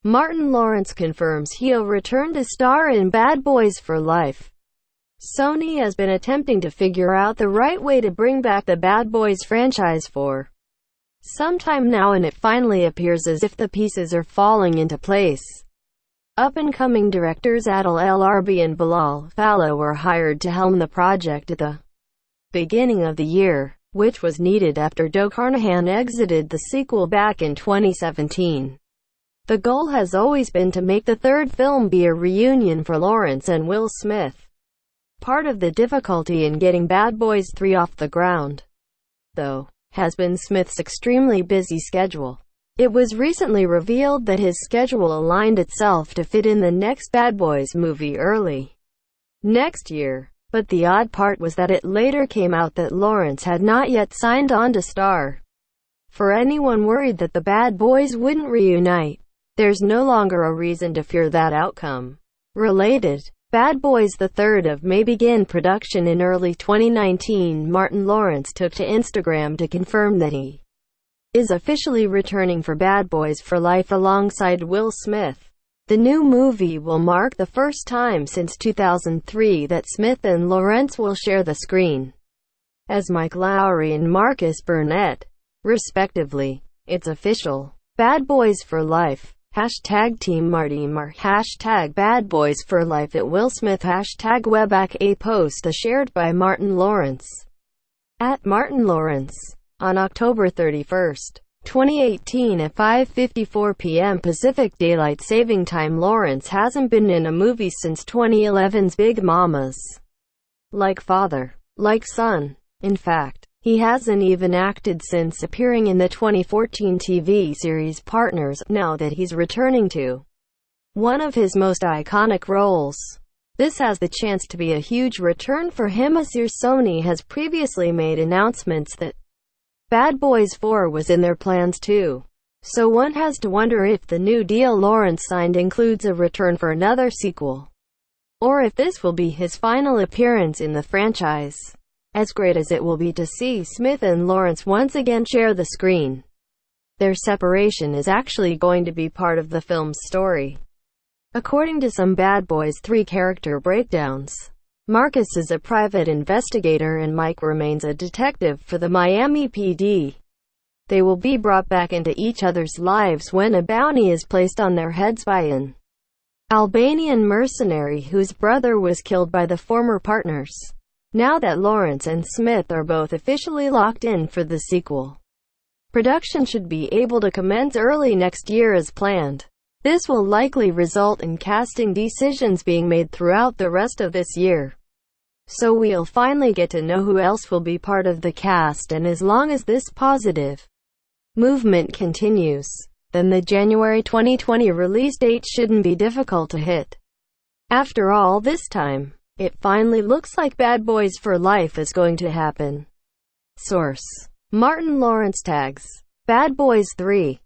Martin Lawrence confirms he'll return to star in Bad Boys for Life. Sony has been attempting to figure out the right way to bring back the Bad Boys franchise for some time now, and it finally appears as if the pieces are falling into place. Up-and-coming directors Adil El-Arbi and Bilal Fallow were hired to helm the project at the beginning of the year, which was needed after Joe Carnahan exited the sequel back in 2017. The goal has always been to make the third film be a reunion for Lawrence and Will Smith. Part of the difficulty in getting Bad Boys 3 off the ground, though, has been Smith's extremely busy schedule. It was recently revealed that his schedule aligned itself to fit in the next Bad Boys movie early next year. But the odd part was that it later came out that Lawrence had not yet signed on to star. For anyone worried that the Bad Boys wouldn't reunite, there's no longer a reason to fear that outcome. Related, Bad Boys the 3rd of May begin production in early 2019. Martin Lawrence took to Instagram to confirm that he is officially returning for Bad Boys for Life alongside Will Smith. The new movie will mark the first time since 2003 that Smith and Lawrence will share the screen as Mike Lowrey and Marcus Burnett, respectively. It's official. Bad Boys for Life. Hashtag Team Marty Mar. Hashtag Bad Boys for Life at Will Smith. Hashtag Webback. A post shared by Martin Lawrence at Martin Lawrence on October 31, 2018 at 5:54 p.m. Pacific Daylight Saving Time. Lawrence hasn't been in a movie since 2011's Big Mamas. Like father, like son. In fact, he hasn't even acted since appearing in the 2014 TV series Partners, now that he's returning to one of his most iconic roles. This has the chance to be a huge return for him, as Sony has previously made announcements that Bad Boys 4 was in their plans too. So one has to wonder if the new deal Lawrence signed includes a return for another sequel, or if this will be his final appearance in the franchise. As great as it will be to see Smith and Lawrence once again share the screen, their separation is actually going to be part of the film's story. According to some Bad Boys 3 character breakdowns, Marcus is a private investigator and Mike remains a detective for the Miami PD. They will be brought back into each other's lives when a bounty is placed on their heads by an Albanian mercenary whose brother was killed by the former partners. Now that Lawrence and Smith are both officially locked in for the sequel, production should be able to commence early next year as planned. This will likely result in casting decisions being made throughout the rest of this year. So we'll finally get to know who else will be part of the cast, and as long as this positive movement continues, then the January 2020 release date shouldn't be difficult to hit. After all this time, it finally looks like Bad Boys for Life is going to happen. Source: Martin Lawrence tags Bad Boys 3.